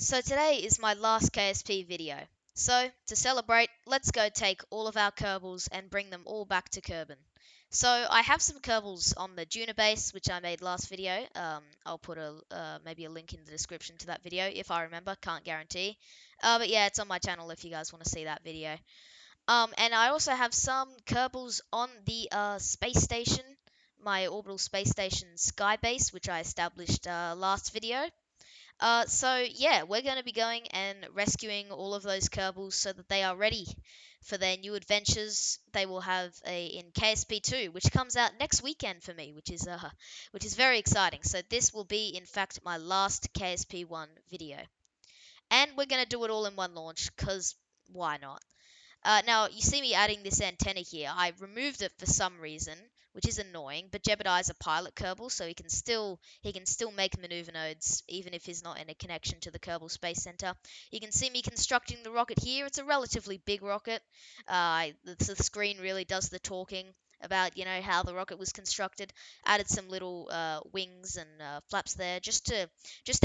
So today is my last KSP video. So to celebrate, let's go take all of our Kerbals and bring them all back to Kerbin. So I have some Kerbals on the Juno base, which I made last video. I'll put maybe a link in the description to that video if I remember. Can't guarantee. But yeah, it's on my channel if you guys want to see that video. And I also have some Kerbals on the space station, my orbital space station Sky base, which I established last video. So yeah, we're going to be going and rescuing all of those Kerbals so that they are ready for their new adventures. They will have in KSP2, which comes out next weekend for me, which is very exciting. So this will be in fact my last KSP1 video, and we're going to do it all in one launch cuz why not? Now, you see me adding this antenna here. I removed it for some reason, which is annoying, but Jebediah is a pilot Kerbal, so he can still make maneuver nodes, even if he's not in a connection to the Kerbal Space Center. You can see me constructing the rocket here. It's a relatively big rocket. The screen really does the talking about, how the rocket was constructed. Added some little wings and flaps there just to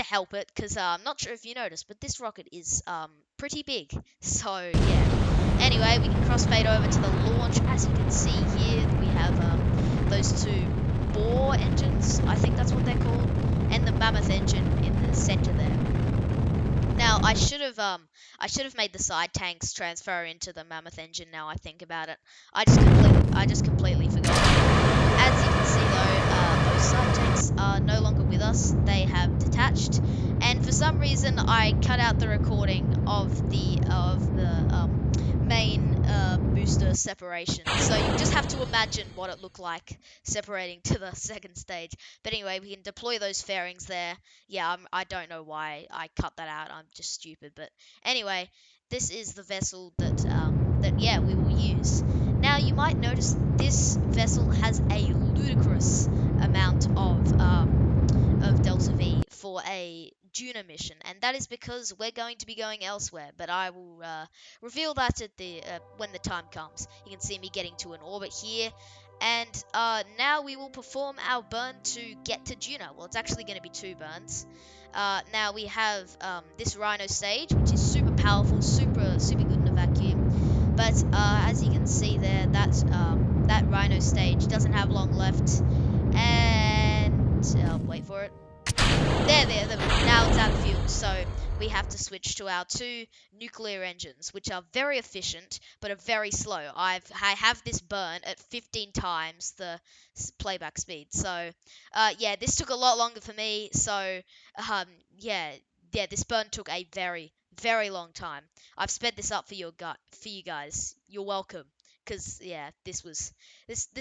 help it, because I'm not sure if you noticed, but this rocket is pretty big. So yeah. Anyway, we can crossfade over to the launch. As you can see here, we have those two bore engines, I think that's what they're called, and the mammoth engine in the center there. Now, I should have made the side tanks transfer into the mammoth engine. Now I think about it, I just completely forgot. As you can see though, those side tanks are no longer with us. They have detached, and for some reason I cut out the recording of the main booster separation. So you just have to imagine what it looked like separating to the second stage. But anyway, we can deploy those fairings there. Yeah, I don't know why I cut that out. I'm just stupid. But anyway, this is the vessel that yeah, we will use. Now you might notice this vessel has a ludicrous amount of Delta V for a Juno mission, and that is because we're going to be going elsewhere. But I will reveal that at the when the time comes. You can see me getting to an orbit here, and now we will perform our burn to get to Juno. Well, it's actually going to be two burns. Now we have this Rhino stage, which is super powerful, super good in a vacuum. But as you can see there, that Rhino stage doesn't have long left, and wait for it. There. Now it's out of fuel, so we have to switch to our two nuclear engines, which are very efficient but are very slow. I have this burn at 15 times the playback speed. So, yeah, this took a lot longer for me. So, um, yeah, this burn took a very long time. I've sped this up for you guys. You're welcome. Cause yeah, this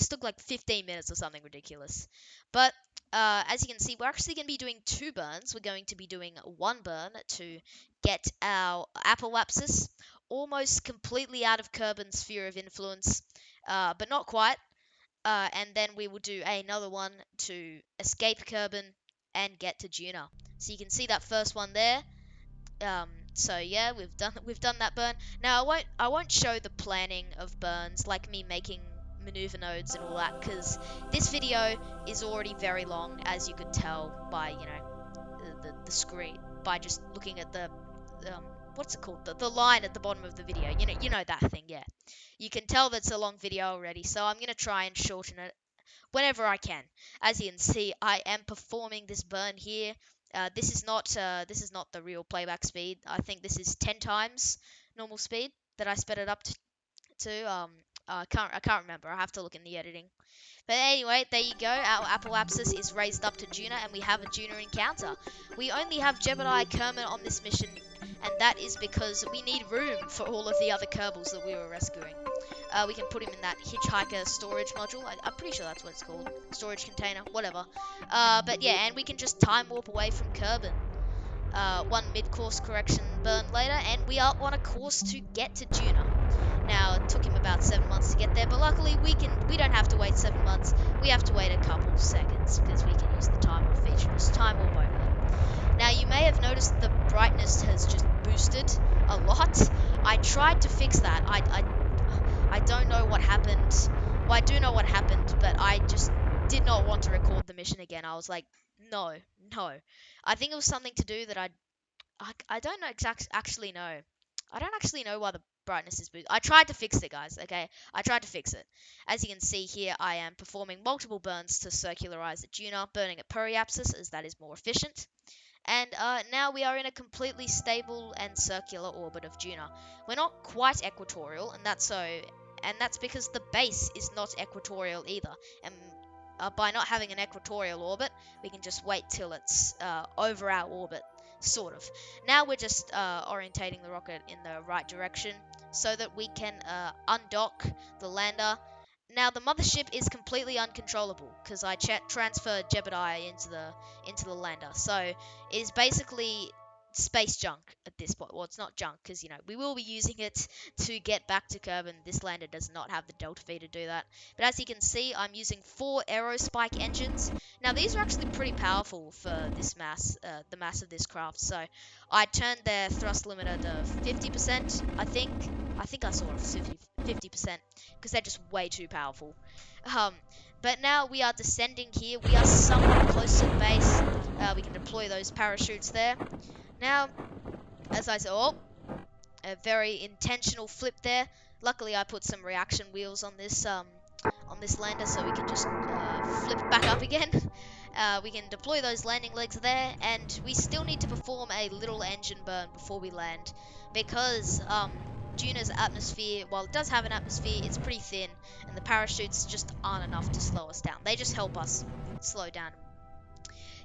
took like 15 minutes or something ridiculous. But as you can see, we're actually going to be doing two burns. We're going to be doing one burn to get our apoapsis almost completely out of Kerbin's sphere of influence, but not quite. And then we will do another one to escape Kerbin and get to Juno. So you can see that first one there. So yeah, we've done that burn. Now I won't show the planning of burns, like me making maneuver nodes and all that, because this video is already very long, as you could tell by the screen, by just looking at the what's it called, the line at the bottom of the video. You know that thing, yeah. You can tell that's a long video already, so I'm gonna try and shorten it whenever I can. As you can see, I am performing this burn here. This is not the real playback speed. I think this is 10 times normal speed that I sped it up to. I can't remember. I have to look in the editing. But anyway, there you go. Our apoapsis is raised up to Juno, and we have a Juno encounter. We only have Jebediah Kerman on this mission, and that is because we need room for all of the other Kerbals that we were rescuing. We can put him in that hitchhiker storage module. I'm pretty sure that's what it's called. Storage container, whatever. But yeah, and we can just time warp away from Kerbin. One mid-course correction burn later, and we are on a course to get to Juno. Now, it took him about 7 months to get there, but luckily we don't have to wait 7 months. We have to wait a couple seconds, because we can use the time warp feature. Just time warp over. Now, you may have noticed the brightness has just boosted a lot. I tried to fix that. I don't know what happened. Well, I do know what happened, but I just did not want to record the mission again. I was like, no. I think it was something to do that I don't know actually know. I don't actually know why the brightness is boosted. I tried to fix it, guys. Okay, I tried to fix it. As you can see here, I am performing multiple burns to circularize the Juno, burning at periapsis as that is more efficient. And now we are in a completely stable and circular orbit of Juno. We're not quite equatorial, and that's because the base is not equatorial either. And by not having an equatorial orbit, we can just wait till it's over our orbit, sort of. Now we're just orientating the rocket in the right direction so that we can undock the lander. Now the mothership is completely uncontrollable because I transferred Jebediah into the lander, so it is basically space junk at this point. Well, it's not junk because we will be using it to get back to Kerbin. This lander does not have the delta V to do that. But as you can see, I'm using 4 aerospike engines. Now these are actually pretty powerful for this mass, the mass of this craft. So I turned their thrust limiter to 50%. I think I saw it 50% because they're just way too powerful. Um, but now we are descending here. We are somewhat close to the base. We can deploy those parachutes there. Now, as I said, oh, a very intentional flip there. Luckily, I put some reaction wheels on this lander, so we can just flip it back up again. We can deploy those landing legs there, and we still need to perform a little engine burn before we land, because Juno's atmosphere, while it does have an atmosphere, it's pretty thin, and the parachutes just aren't enough to slow us down. They just help us slow down.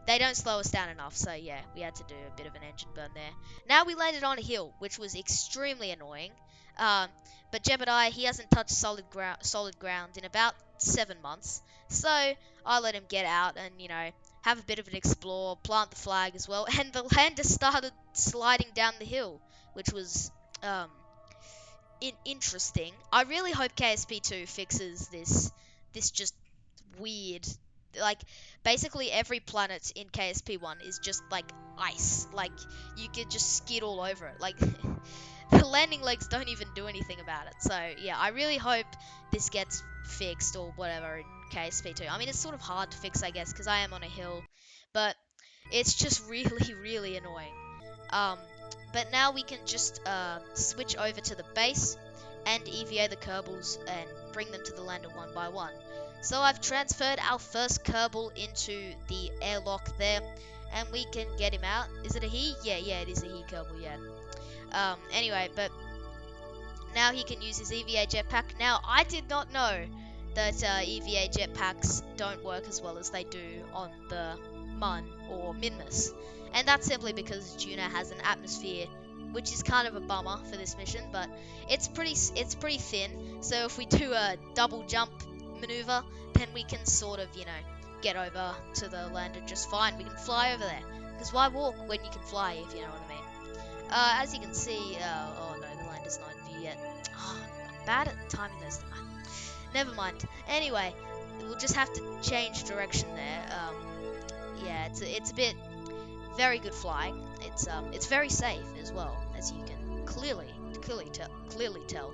They don't slow us down enough, so yeah, we had to do a bit of an engine burn there. Now we landed on a hill, which was extremely annoying. Um, but Jebediah, he hasn't touched solid ground in about 7 months, so I let him get out and have a bit of an explore, plant the flag as well, and the lander started sliding down the hill, which was um, interesting. I really hope KSP2 fixes this just weird, like, basically every planet in KSP1 is just like ice, like you could just skid all over it, like the landing legs don't even do anything about it. So yeah, I really hope this gets fixed or whatever in KSP2. I mean, it's sort of hard to fix, I guess, because I am on a hill, but it's just really, really annoying. Um, but now we can just switch over to the base and EVA the Kerbals and bring them to the lander one by one. So I've transferred our first Kerbal into the airlock there, and we can get him out. Is it a he? Yeah, it is a he Kerbal, yeah. Anyway, but now he can use his EVA jetpack. Now, I did not know that EVA jetpacks don't work as well as they do on the Mun or Minmus. And that's simply because Juno has an atmosphere, which is kind of a bummer for this mission, but it's pretty thin. So if we do a double jump maneuver, then we can sort of, get over to the lander just fine. We can fly over there. Because why walk when you can fly, if you know what I mean? As you can see, oh no, the lander's not in view yet. Oh, I'm bad at timing those. Never mind. Anyway, we'll just have to change direction there. Yeah, it's a bit very good flying. It's very safe as well, as you can clearly tell.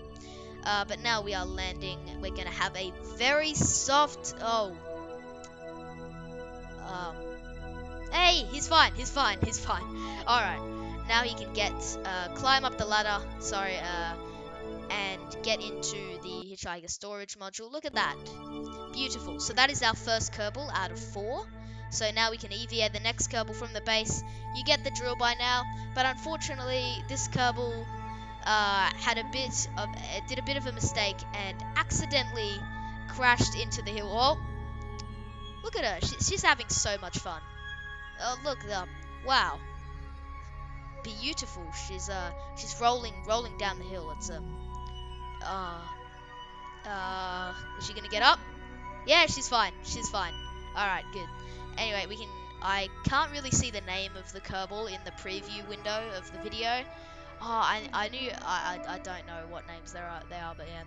But now we are landing. We're gonna have a very soft. Oh. Hey, he's fine. All right. Now he can climb up the ladder. Sorry. And get into the hitchhiker storage module. Look at that. Beautiful. So that is our first Kerbal out of 4. So now we can EVA the next Kerbal from the base. You get the drill by now, but unfortunately this Kerbal did a bit of a mistake and accidentally crashed into the hill. Oh, look at her. She's having so much fun. Oh, look, wow, beautiful. She's rolling down the hill. It's is she gonna get up? Yeah, she's fine. All right, good. Anyway, I can't really see the name of the Kerbal in the preview window of the video. Oh, I don't know what names they are, but yeah.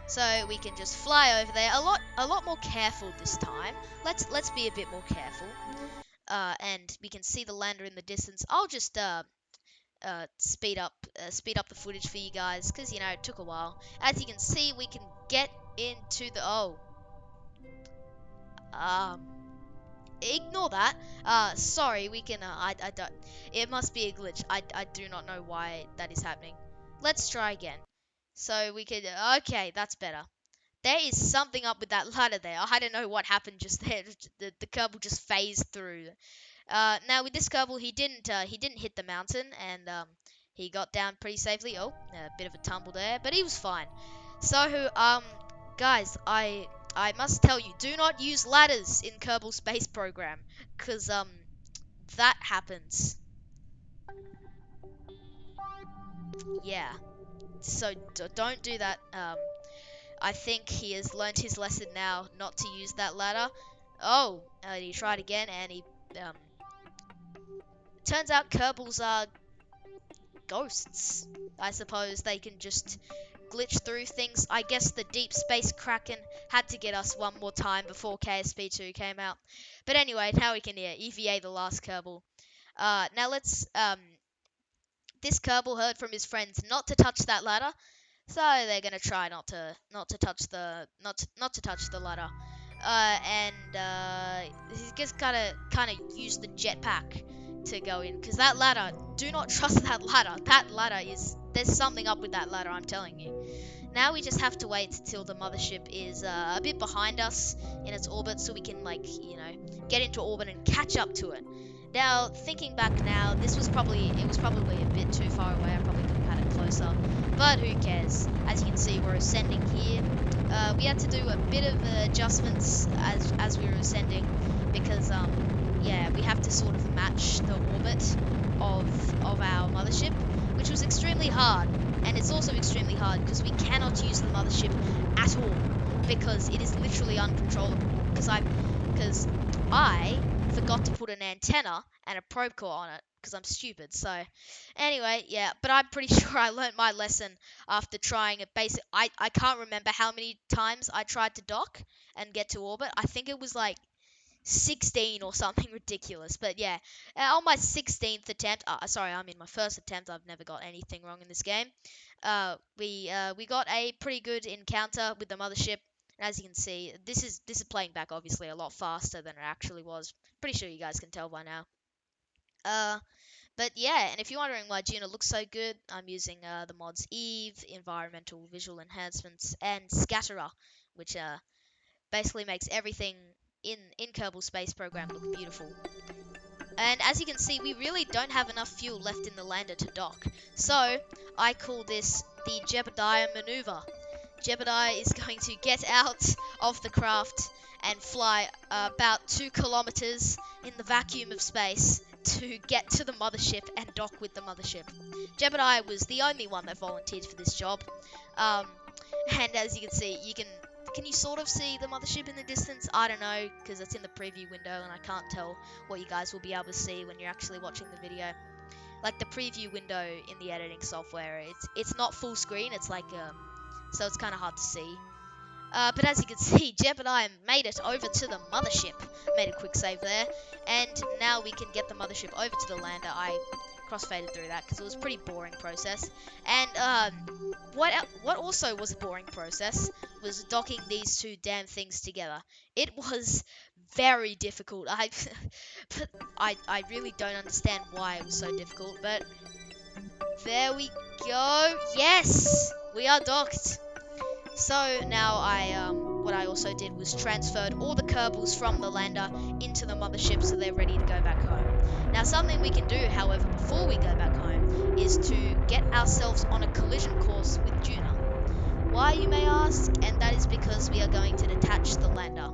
So we can just fly over there. A lot more careful this time. Let's be a bit more careful. And we can see the lander in the distance. I'll just speed up the footage for you guys because it took a while. As you can see, we can get into the um ignore that. Sorry, we can, I don't, it must be a glitch. I do not know why that is happening. Let's try again. So we could, okay, that's better. There is something up with that ladder there. I don't know what happened just there. The Kerbal just phased through. Now with this Kerbal, he didn't hit the mountain, and he got down pretty safely. Oh, a bit of a tumble there, but he was fine. So guys, I must tell you, do not use ladders in Kerbal Space Program, cause that happens. Yeah. So don't do that. I think he has learned his lesson now, not to use that ladder. Oh, he tried again, and he um. Turns out Kerbals are ghosts. I suppose they can just glitch through things. I guess the Deep Space Kraken had to get us one more time before KSP2 came out. But anyway, now we can EVA the last Kerbal. Now let's this Kerbal heard from his friends not to touch that ladder, so they're gonna try not to touch the not to touch the ladder. He's just gotta kind of use the jetpack to go in, because that ladder, do not trust that ladder. That ladder is, there's something up with that ladder, I'm telling you. Now we just have to wait till the mothership is a bit behind us in its orbit, so we can, like, you know, get into orbit and catch up to it. Now, thinking back now, it was probably a bit too far away. I probably could have had it closer, but who cares? As you can see, we're ascending here. We had to do a bit of adjustments as we were ascending, because yeah, we have to sort of match the orbit of our mothership, which was extremely hard. And it's also extremely hard because we cannot use the mothership at all, because it is literally uncontrollable. Because I forgot to put an antenna and a probe core on it because I'm stupid. So anyway, yeah, but I'm pretty sure I learned my lesson after trying it. I can't remember how many times I tried to dock and get to orbit. I think it was like 16 or something ridiculous. But yeah, on my 16th attempt, sorry, I'm in my first attempt. I've never got anything wrong in this game. We got a pretty good encounter with the mothership. As you can see, this is playing back obviously a lot faster than it actually was. Pretty sure you guys can tell by now. But yeah, and if you're wondering why Juno looks so good, I'm using the mods Eve, Environmental Visual Enhancements, and Scatterer, which basically makes everything in Kerbal Space Program look beautiful. And as you can see, we really don't have enough fuel left in the lander to dock. So I call this the Jebediah maneuver. Jebediah is going to get out of the craft and fly about 2 kilometers in the vacuum of space to get to the mothership and dock with the mothership. Jebediah was the only one that volunteered for this job. And as you can see, can you sort of see the mothership in the distance? I don't know, because it's in the preview window and I can't tell what you guys will be able to see when you're actually watching the video. Like the preview window in the editing software, it's not full screen, it's like so it's kind of hard to see. But as you can see, Jebediah made it over to the mothership. Made a quick save there, and now we can get the mothership over to the lander. I crossfaded through that because it was a pretty boring process. And what also was a boring process was docking these two damn things together. It was very difficult. I really don't understand why it was so difficult, but there we go. Yes, we are docked. So now what I also did was transferred all the Kerbals from the lander into the mothership so they're ready to go back home. Now something we can do, however, before we go back home, is to get ourselves on a collision course with Juno. Why, you may ask? And that is because we are going to detach the lander.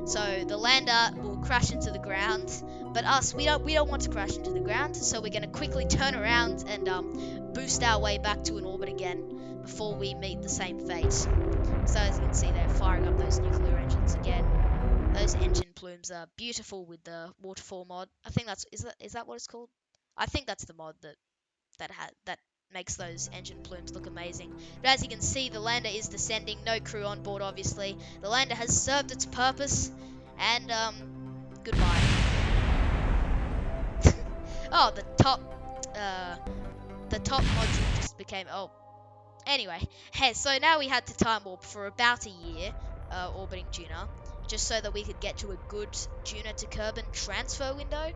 So the lander will crash into the ground, but us, we don't want to crash into the ground, so we're going to quickly turn around and boost our way back to an orbit again before we meet the same fate. So as you can see, they're firing up those nuclear engines again. Those engine plumes are beautiful with the waterfall mod. I think is that what it's called? I think that's the mod that makes those engine plumes look amazing. But as you can see, the lander is descending. No crew on board, obviously. The lander has served its purpose, and goodbye. Oh, the top module just became Anyway, hey, so now we had to time warp for about a year, orbiting Juno. just so that we could get to a good Juno to Kerbin transfer window,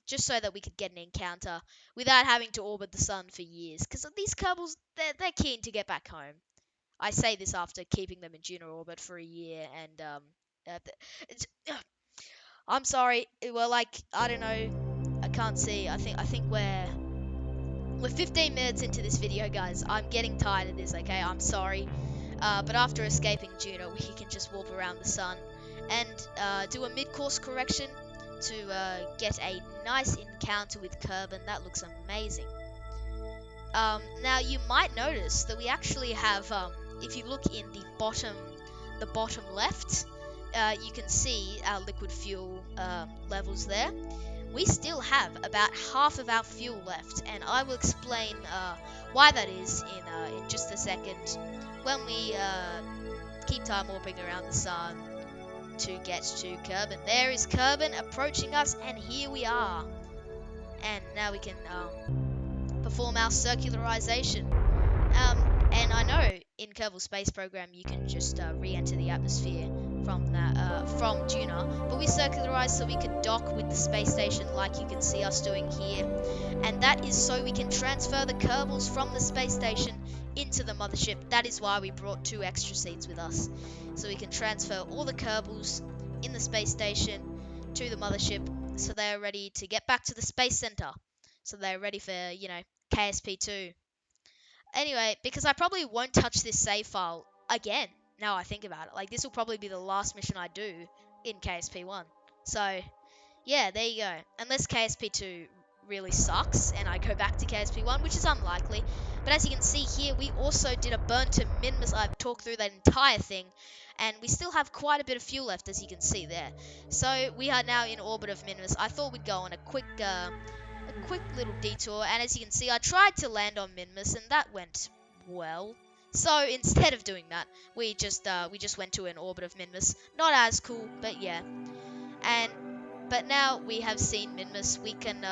just so that we could get an encounter without having to orbit the sun for years. Because these Kerbals, they're keen to get back home. I say this after keeping them in Juno orbit for a year, and it's, I'm sorry. Well, like, I don't know. I can't see. I think we're 15 minutes into this video, guys. I'm getting tired of this. Okay, I'm sorry. But after escaping Juno, we can just warp around the sun and do a mid-course correction to get a nice encounter with Kerbin. That looks amazing. Now you might notice that we actually have, if you look in the bottom left, you can see our liquid fuel levels there. We still have about half of our fuel left, and I will explain why that is in just a second when we keep time warping around the sun to get to Kerbin. There is Kerbin approaching us, and here we are. And now we can perform our circularization. And I know in Kerbal Space Program you can just re-enter the atmosphere from Juno, but we circularized so we could dock with the space station like you can see us doing here, and that is so we can transfer the Kerbals from the space station into the mothership. That is why we brought 2 extra seats with us, so we can transfer all the Kerbals in the space station to the mothership, so they are ready to get back to the space center, so they're ready for, you know, KSP2. Anyway, because I probably won't touch this save file again, now I think about it. Like, this will probably be the last mission I do in KSP1. So, yeah, there you go. Unless KSP2 really sucks and I go back to KSP1, which is unlikely. But as you can see here, we also did a burn to Minmus. I've talked through that entire thing, and we still have quite a bit of fuel left, as you can see there. So, we are now in orbit of Minmus. I thought we'd go on a quick little detour, and as you can see, I tried to land on Minmus, and that went well. So instead of doing that, we just went to an orbit of Minmus. Not as cool, but yeah. But now we have seen Minmus, we can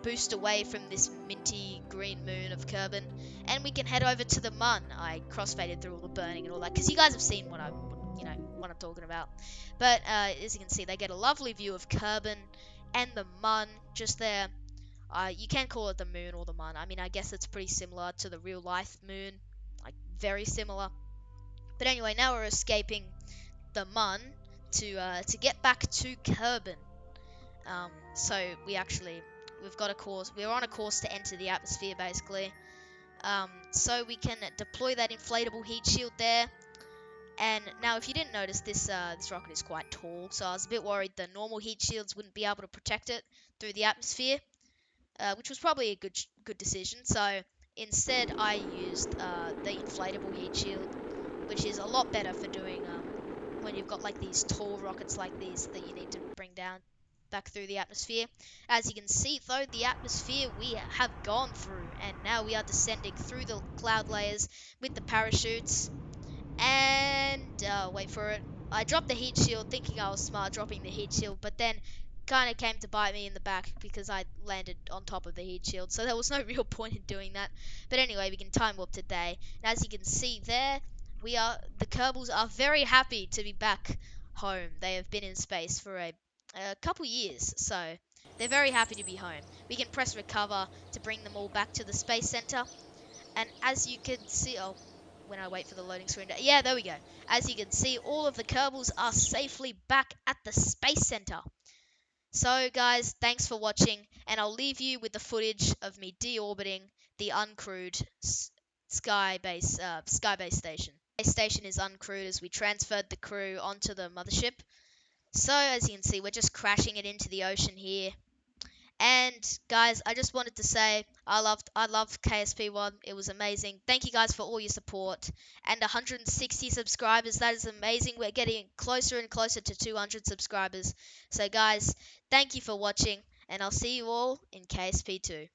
boost away from this minty green moon of Kerbin, and we can head over to the Mun. I crossfaded through all the burning and all that, because you guys have seen what I'm talking about. But as you can see, they get a lovely view of Kerbin and the Mun just there. You can call it the moon or the Mun. I mean, I guess it's pretty similar to the real life moon, like very similar. But anyway, now we're escaping the Mun to get back to Kerbin. So we've got a course. We're on a course to enter the atmosphere, basically. So we can deploy that inflatable heat shield there. And now, if you didn't notice, this rocket is quite tall, so I was a bit worried the normal heat shields wouldn't be able to protect it through the atmosphere. Which was probably a good decision. So instead, I used the inflatable heat shield, which is a lot better for doing when you've got like these tall rockets like these that you need to bring down back through the atmosphere. As you can see, though, the atmosphere we have gone through, and now we are descending through the cloud layers with the parachutes. And wait for it. I dropped the heat shield thinking I was smart dropping the heat shield, but then kind of came to bite me in the back because I landed on top of the heat shield, so there was no real point in doing that. But anyway, we can time warp today, and as you can see there, the Kerbals are very happy to be back home. They have been in space for a couple years, so they're very happy to be home. We can press recover to bring them all back to the space center, and as you can see, oh, when I wait for the loading screen, yeah, there we go. As you can see, all of the Kerbals are safely back at the space center. So guys, thanks for watching, and I'll leave you with the footage of me deorbiting the uncrewed Skybase station. The station is uncrewed as we transferred the crew onto the mothership. So as you can see, we're just crashing it into the ocean here. And guys, I just wanted to say I loved KSP1. It was amazing. Thank you guys for all your support. And 160 subscribers, that is amazing. We're getting closer and closer to 200 subscribers. So guys, thank you for watching, and I'll see you all in KSP2.